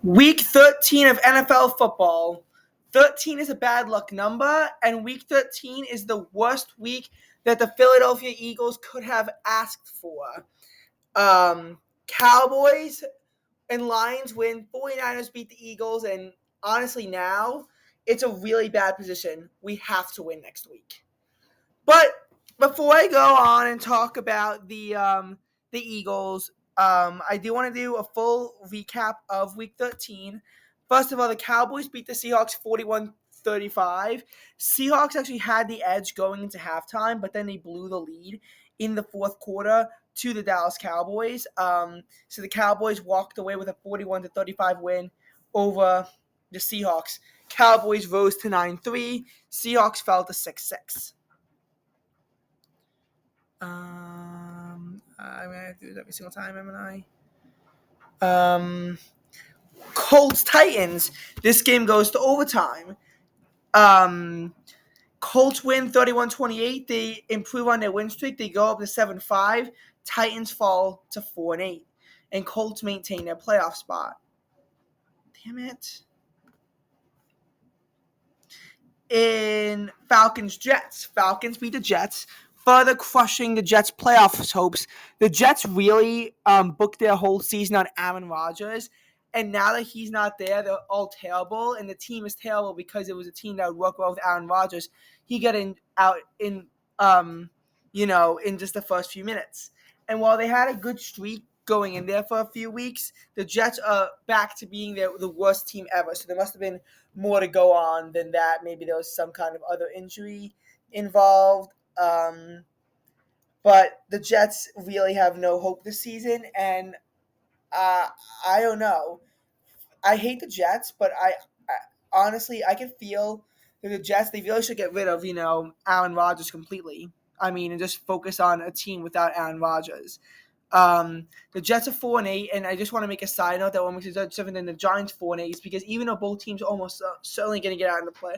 Week 13 of NFL football. 13 is a bad luck number, and Week 13 is the worst week that the Philadelphia Eagles could have asked for. Cowboys and Lions win. 49ers beat the Eagles, and honestly now, it's a really bad position. We have to win next week. But before I go on and talk about the Eagles, I do want to do a full recap of Week 13. First of all, the Cowboys beat the Seahawks 41-35. Seahawks actually had the edge going into halftime, but then they blew the lead in the fourth quarter to the Dallas Cowboys. So the Cowboys walked away with a 41-35 win over the Seahawks. Cowboys rose to 9-3. Seahawks fell to 6-6. I'm gonna do this every single time, haven't I? Colts Titans. This game goes to overtime. Colts win 31-28. They improve on their win streak. They go up to 7-5. Titans fall to 4-8, and Colts maintain their playoff spot. Damn it. In Falcons Jets. Falcons beat the Jets, further crushing the Jets' playoff hopes. The Jets really booked their whole season on Aaron Rodgers, and now that he's not there, they're all terrible, and the team is terrible because it was a team that would work well with Aaron Rodgers. He got out in just the first few minutes. And while they had a good streak going in there for a few weeks, the Jets are back to being the worst team ever. So there must have been more to go on than that. Maybe there was some kind of other injury involved. But the Jets really have no hope this season, and I don't know. I hate the Jets, but I honestly I can feel that the Jets, they really should get rid of Aaron Rodgers completely. And just focus on a team without Aaron Rodgers. The Jets are 4-8, and I just want to make a side note that what makes the Jets different than the Giants 4-8 is because even though both teams are almost certainly going to get out in the play,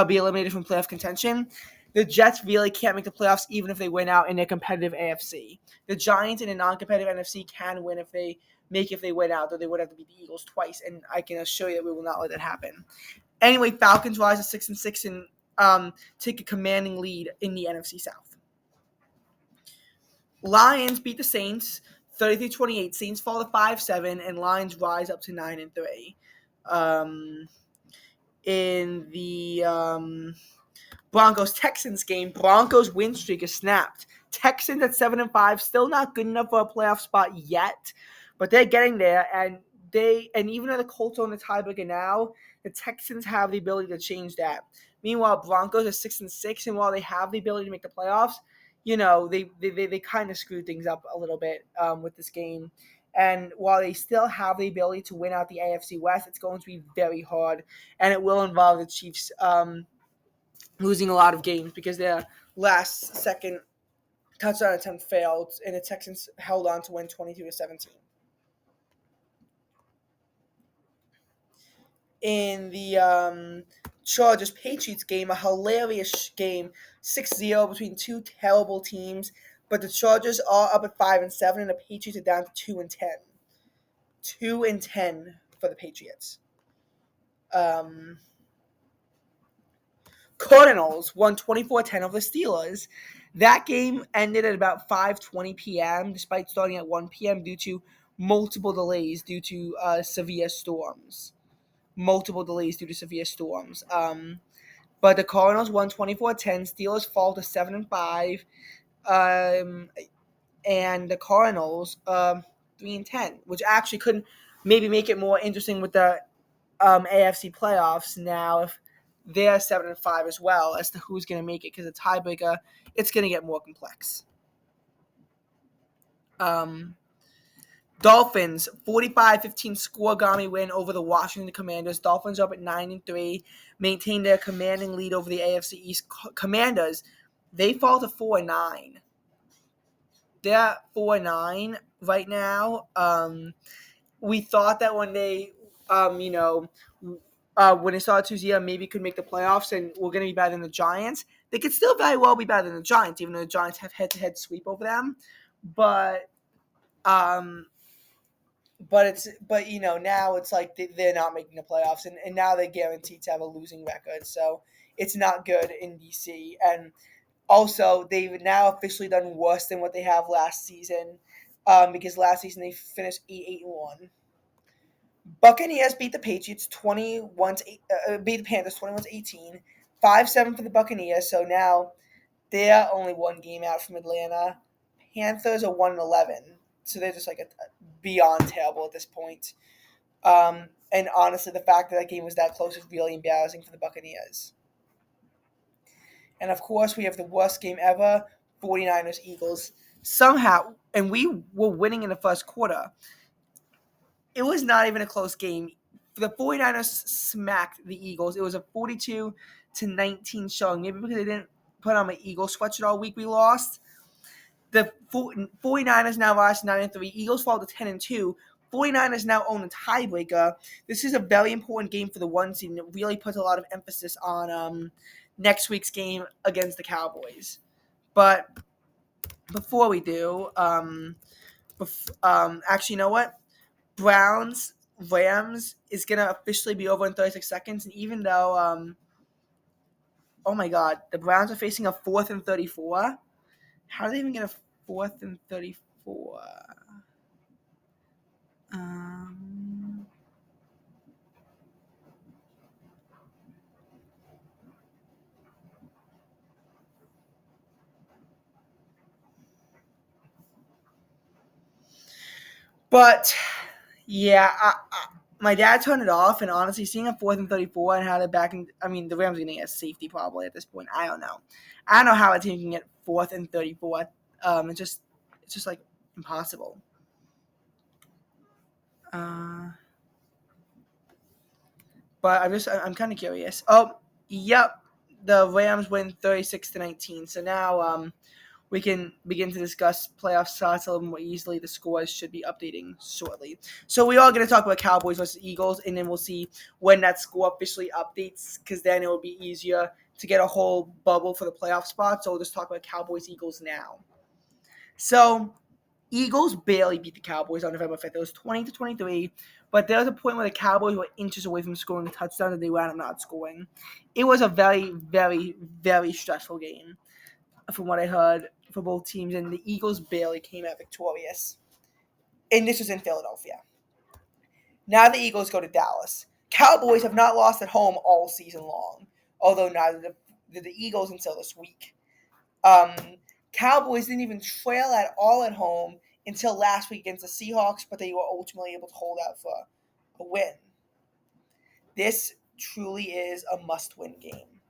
be eliminated from playoff contention, the Jets really can't make the playoffs even if they win out in their competitive AFC. The Giants in a non-competitive NFC can win if they win out, though they would have to beat the Eagles twice, and I can assure you that we will not let that happen. Anyway, Falcons rise to 6-6 and take a commanding lead in the NFC South. Lions beat the Saints 33-28. Saints fall to 5-7, and Lions rise up to 9-3. In the Broncos-Texans game, Broncos win streak is snapped. Texans at 7-5, still not good enough for a playoff spot yet, but they're getting there, and even though the Colts are on the tiebreaker now, the Texans have the ability to change that. Meanwhile, Broncos are 6-6, and while they have the ability to make the playoffs, they kind of screwed things up a little bit with this game. And while they still have the ability to win out the AFC West, it's going to be very hard, and it will involve the Chiefs losing a lot of games because their last-second touchdown attempt failed, and the Texans held on to win 22-17. In the Chargers-Patriots game, a hilarious game, 6-0 between two terrible teams, but the Chargers are up at 5-7, and the Patriots are down to 2-10. 2-10 for the Patriots. Cardinals won 24-10 over the Steelers. That game ended at about 5:20 p.m., despite starting at 1 p.m. due to multiple delays due to severe storms. But the Cardinals won 24-10. Steelers fall to 7-5. And the Cardinals 3-10, which actually could maybe make it more interesting with the AFC playoffs now if they're 7-5 as well as to who's going to make it, because the tiebreaker, it's going to get more complex. Dolphins, 45-15 scoregami win over the Washington Commanders. Dolphins are up at 9-3, maintain their commanding lead over the AFC East. Commanders, they fall to 4-9. They're 4-9 right now. We thought that when they, when they started 2-0, maybe could make the playoffs and we're going to be better than the Giants. They could still very well be better than the Giants, even though the Giants have head-to-head sweep over them. But now it's like they're not making the playoffs, and now they're guaranteed to have a losing record. So it's not good in DC. And also, they've now officially done worse than what they have last season, because last season they finished 8-1. Buccaneers beat the Patriots 21 to beat the Panthers 21-18, 5-7 for the Buccaneers. So now they're only one game out from Atlanta. Panthers are 1-11, so they're just like beyond terrible at this point. And honestly, the fact that game was that close is really embarrassing for the Buccaneers. And of course, we have the worst game ever, 49ers Eagles. Somehow, and we were winning in the first quarter. It was not even a close game. The 49ers smacked the Eagles. It was a 42-19 showing. Maybe because they didn't put on my Eagles sweatshirt all week, we lost. The 49ers now rise to 9-3. Eagles fall to 10-2. 49ers now own a tiebreaker. This is a very important game for the one seed, and it really puts a lot of emphasis on next week's game against the Cowboys. But before we do, actually, you know what? Browns Rams is gonna officially be over in 36 seconds, and even though, oh my God, the Browns are facing a 4th and 34. How do they even get a 4th and 34? Um, but yeah, my dad turned it off, and honestly, seeing a 4th and 34 and how they're backing, I mean, the Rams are going to get safety probably at this point. I don't know. I don't know how a team can get 4th and 34. It's just like impossible. Uh, but I'm kind of curious. Oh, yep, the Rams win 36-19. So now we can begin to discuss playoff shots a little more easily. The scores should be updating shortly. So we are going to talk about Cowboys versus Eagles, and then we'll see when that score officially updates, because then it will be easier to get a whole bubble for the playoff spot. So we'll just talk about Cowboys Eagles now. So Eagles barely beat the Cowboys on November 5th. It was 20-23, but there was a point where the Cowboys were inches away from scoring a touchdown, and they wound up not scoring. It was a very, very, very stressful game, from what I heard, for both teams, and the Eagles barely came out victorious. And this was in Philadelphia. Now the Eagles go to Dallas. Cowboys have not lost at home all season long, although neither did the Eagles until this week. Um, Cowboys didn't even trail at all at home until last week against the Seahawks, but they were ultimately able to hold out for a win. This truly is a must-win game.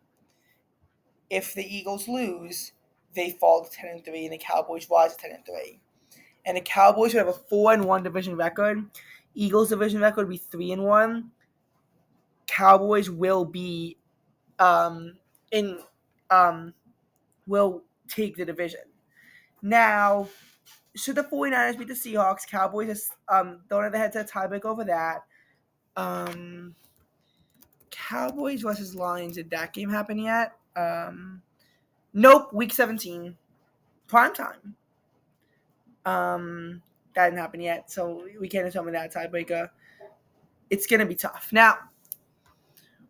If the Eagles lose, they fall to 10-3, and the Cowboys rise to 10-3. And the Cowboys would have a 4-1 division record. Eagles division record would be 3-1. Cowboys will be in will take the division. Now, should the 49ers beat the Seahawks, Cowboys don't have the head-to-head tiebreak over that. Cowboys versus Lions, did that game happen yet? Nope, week 17. Prime time. That didn't happen yet, so we can't determine that tiebreaker. It's going to be tough. Now,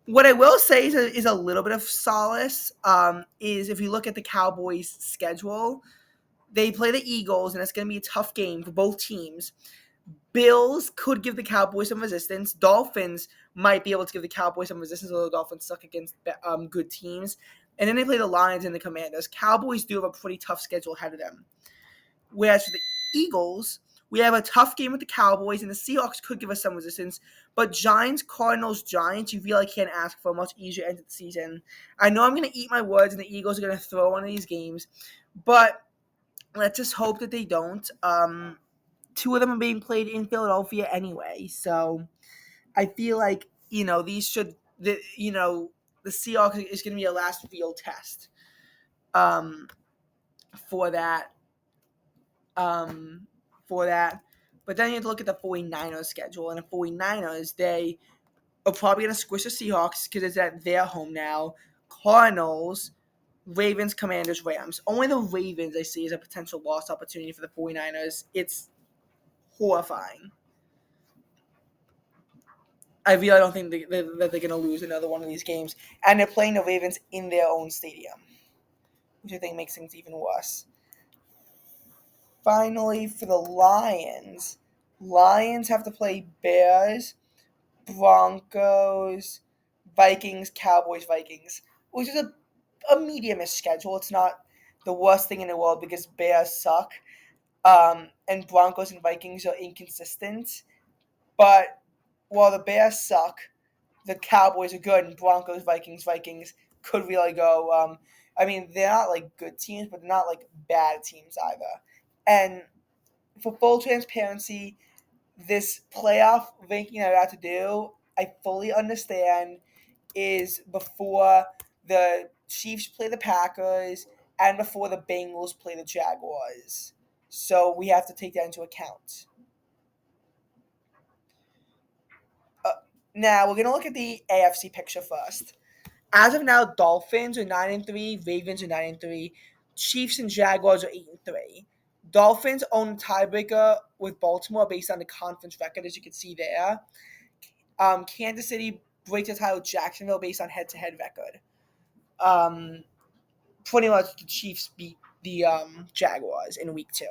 what I will say is a little bit of solace is if you look at the Cowboys' schedule, they play the Eagles, and it's going to be a tough game for both teams. Bills could give the Cowboys some resistance. Dolphins might be able to give the Cowboys some resistance, although the Dolphins suck against good teams. And then they play the Lions and the Commanders. Cowboys do have a pretty tough schedule ahead of them. Whereas for the Eagles, we have a tough game with the Cowboys, and the Seahawks could give us some resistance. But Giants, Cardinals, Giants, you really can't ask for a much easier end of the season. I know I'm going to eat my words, and the Eagles are going to throw one of these games. But let's just hope that they don't. Two of them are being played in Philadelphia anyway. So I feel like, these should, the Seahawks is going to be a last real test for that. But then you have to look at the 49ers schedule, and the 49ers, they are probably going to squish the Seahawks because it's at their home now. Cardinals, Ravens, Commanders, Rams. Only the Ravens I see as a potential lost opportunity for the 49ers. It's horrifying. I really don't think that they're going to lose another one of these games. And they're playing the Ravens in their own stadium, which I think makes things even worse. Finally, for the Lions have to play Bears, Broncos, Vikings, Cowboys, Vikings, which is a medium-ish schedule. It's not the worst thing in the world because Bears suck, and Broncos and Vikings are inconsistent. But while the Bears suck, the Cowboys are good, and Broncos, Vikings could really go. I mean, they're not like good teams, but they're not like bad teams either. And for full transparency, this playoff ranking I got to do, I fully understand, is before the Chiefs play the Packers and before the Bengals play the Jaguars. So we have to take that into account. Uh, Now we're gonna look at the AFC picture first. As of now, Dolphins are 9-3, Ravens are 9-3, Chiefs and Jaguars are 8-3. Dolphins own tiebreaker with Baltimore based on the conference record, as you can see there. Kansas City breaks the tie with Jacksonville based on head-to-head record. Um, Pretty much the Chiefs beat the Jaguars in week 2.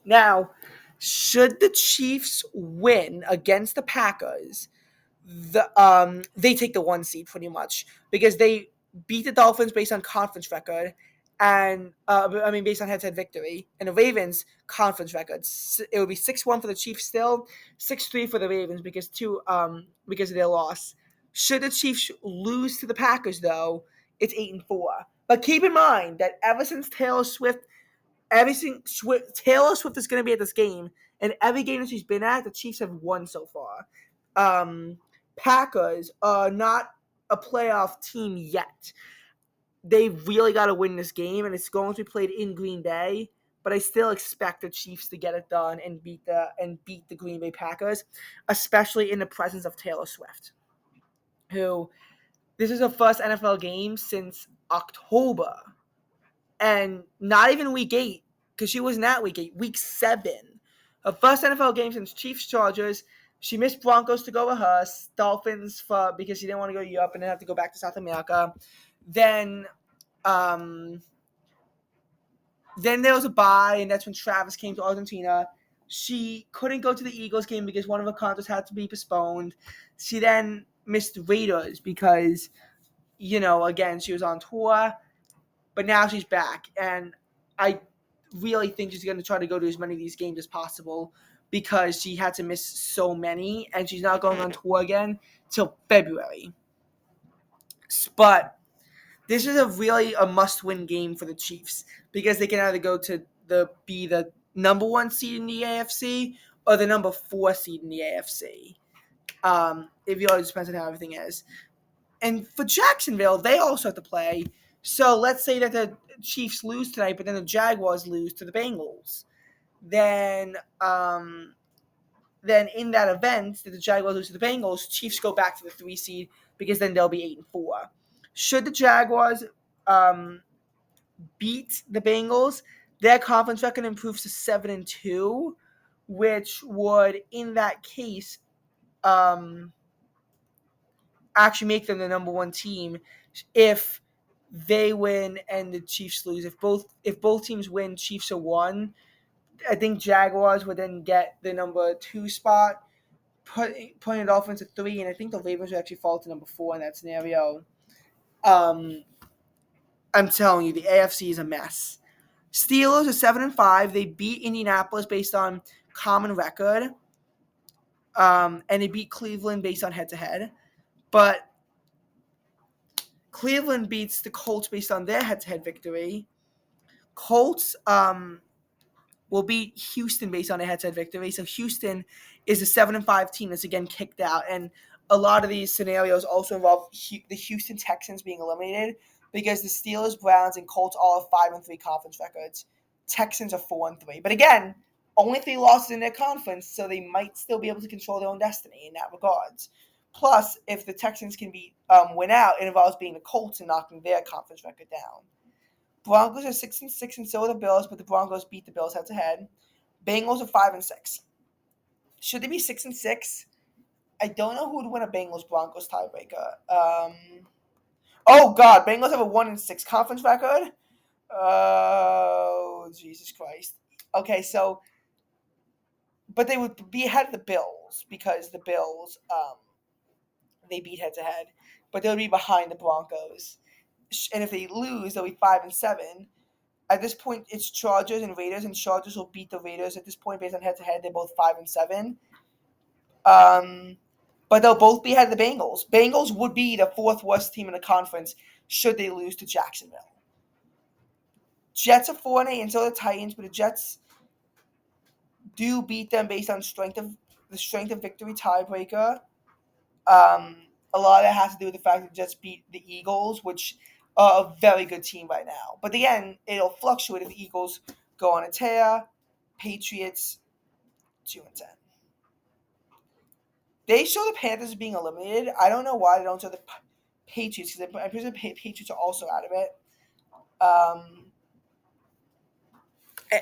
Now, should the Chiefs win against the Packers, they take the 1 seed pretty much because they beat the Dolphins based on conference record, and based on head-to-head victory, and the Ravens conference records. It would be 6-1 for the Chiefs still, 6-3 for the Ravens because of their loss. Should the Chiefs lose to the Packers though, it's 8-4. But keep in mind that ever since Taylor Swift is going to be at this game, and every game that she's been at, the Chiefs have won so far. Packers are not a playoff team yet. They really got to win this game, and it's going to be played in Green Bay. But I still expect the Chiefs to get it done and beat the Green Bay Packers, especially in the presence of Taylor Swift, who this is her first NFL game since October, and not even week 8 because she wasn't at week 8, week 7. Her first NFL game since Chiefs Chargers. She missed Broncos to go with her, Dolphins because she didn't want to go to Europe and then have to go back to South America. Then um, then there was a bye, and that's when Travis came to Argentina. She couldn't go to the Eagles game because one of her concerts had to be postponed. She then missed Raiders because, again, she was on tour. But now she's back, and I really think she's going to try to go to as many of these games as possible because she had to miss so many, and she's not going on tour again till February. But this is a must-win game for the Chiefs because they can either go to be the number 1 seed in the AFC or the number 4 seed in the AFC. It really depends on how everything is. And for Jacksonville, they also have to play. So let's say that the Chiefs lose tonight, but then the Jaguars lose to the Bengals. Then in that event, that the Jaguars lose to the Bengals, Chiefs go back to the 3 seed because then they'll be 8-4. Should the Jaguars beat the Bengals, their conference record improves to 7-2, which would, in that case, actually make them the number 1 team if they win and the Chiefs lose. If both teams win, Chiefs are 1. I think Jaguars would then get the number 2 spot, putting the Dolphins at 3, and I think the Ravens would actually fall to number 4 in that scenario. I'm telling you, the AFC is a mess. Steelers are 7-5. They beat Indianapolis based on common record, and they beat Cleveland based on head-to-head. But Cleveland beats the Colts based on their head-to-head victory. Colts will beat Houston based on a head-to-head victory. So Houston is a 7-5 team that's again kicked out, and a lot of these scenarios also involve the Houston Texans being eliminated because the Steelers, Browns, and Colts all have 5-3 conference records. Texans are 4-3, but again, only 3 losses in their conference, so they might still be able to control their own destiny in that regards. Plus, if the Texans can win out, it involves being the Colts and knocking their conference record down. Broncos are 6-6, and so are the Bills, but the Broncos beat the Bills head-to-head. Bengals are 5-6. Should they be 6-6? I don't know who would win a Bengals Broncos tiebreaker. Oh God, Bengals have a 1-6 conference record. Oh Jesus Christ. Okay, so but they would be ahead of the Bills because the Bills they beat head to head, but they would be behind the Broncos. And if they lose, they'll be 5-7. At this point, it's Chargers and Raiders, and Chargers will beat the Raiders at this point based on head to head. They're both 5-7. Um, but they'll both be ahead of the Bengals. Bengals would be the fourth worst team in the conference should they lose to Jacksonville. Jets are 4-8, and so are the Titans, but the Jets do beat them based on the strength of victory tiebreaker. A lot of that has to do with the fact that the Jets beat the Eagles, which are a very good team right now. But again, it'll fluctuate if the Eagles go on a tear. Patriots 2-10. They show the Panthers being eliminated. I don't know why they don't show the Patriots because I'm pretty sure the Patriots are also out of it.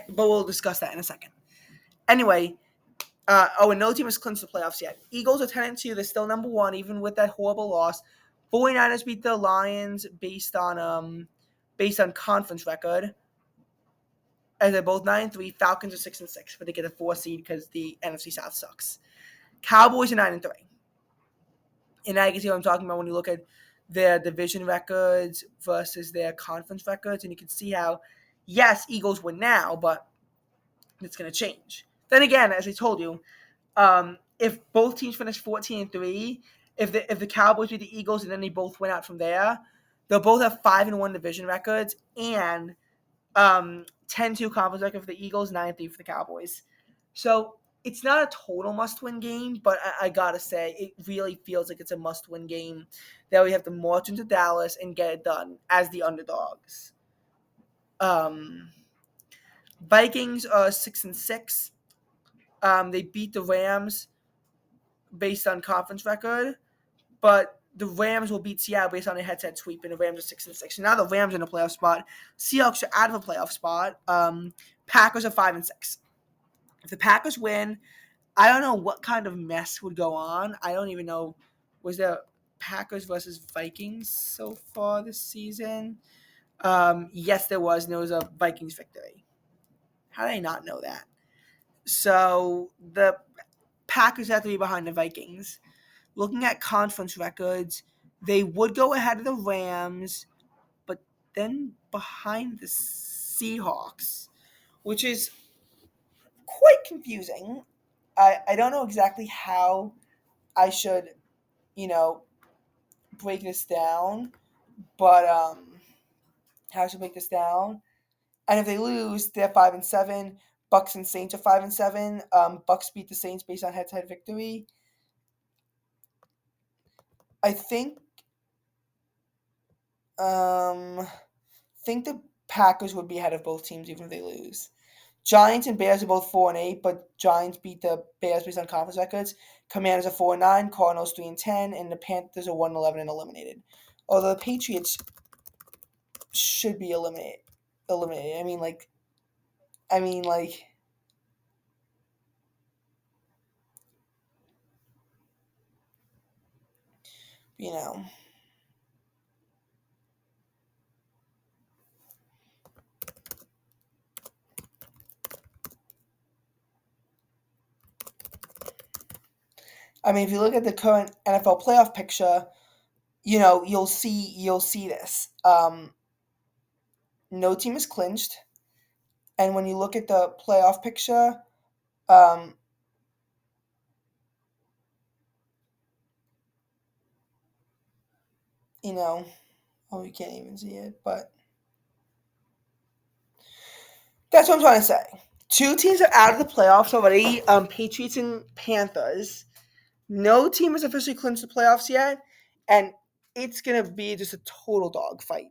But we'll discuss that in a second. Anyway, and no team has clinched the playoffs yet. Eagles are 10-2. They're still number one, even with that horrible loss. 49ers beat the Lions based on conference record. As they're both 9-3. Falcons are 6-6, but they get a 4 seed because the NFC South sucks. Cowboys are 9-3. And I can see what I'm talking about when you look at their division records versus their conference records, and you can see how, yes, Eagles win now, but it's going to change. Then again, as I told you, if both teams finish 14-3, if the Cowboys beat the Eagles and then they both win out from there, they'll both have 5-1 division records and 10-2 conference record for the Eagles, 9-3 for the Cowboys. So it's not a total must-win game, but I gotta say, it really feels like it's a must-win game that we have to march into Dallas and get it done as the underdogs. Vikings are 6-6. They beat the Rams based on conference record, but the Rams will beat Seattle based on a head-to-head sweep, and the Rams are 6-6. So now the Rams are in a playoff spot. Seahawks are out of a playoff spot. Packers are 5-6. If the Packers win, I don't know what kind of mess would go on. I don't even know. Was there Packers versus Vikings so far this season? Yes, there was, and it was a Vikings victory. How did I not know that? So the Packers have to be behind the Vikings. Looking at conference records, they would go ahead of the Rams, but then behind the Seahawks, which is quite confusing. I don't know exactly how I should, break this down, but how I should break this down. And if they lose, they're 5-7. Bucks and Saints are 5-7. Bucks beat the Saints based on head-to-head victory. I think the Packers would be ahead of both teams even if they lose. Giants and Bears are both 4-8, but Giants beat the Bears based on conference records. Commanders are 4-9, Cardinals 3-10, and the Panthers are 1-11 and eliminated. Although the Patriots should be eliminated. I mean, you know. I mean, if you look at the current NFL playoff picture, you'll see this. No team is clinched, and when you look at the playoff picture, um, you can't even see it, but that's what I'm trying to say. Two teams are out of the playoffs already. Patriots and Panthers. No team has officially clinched the playoffs yet, and it's gonna be just a total dogfight.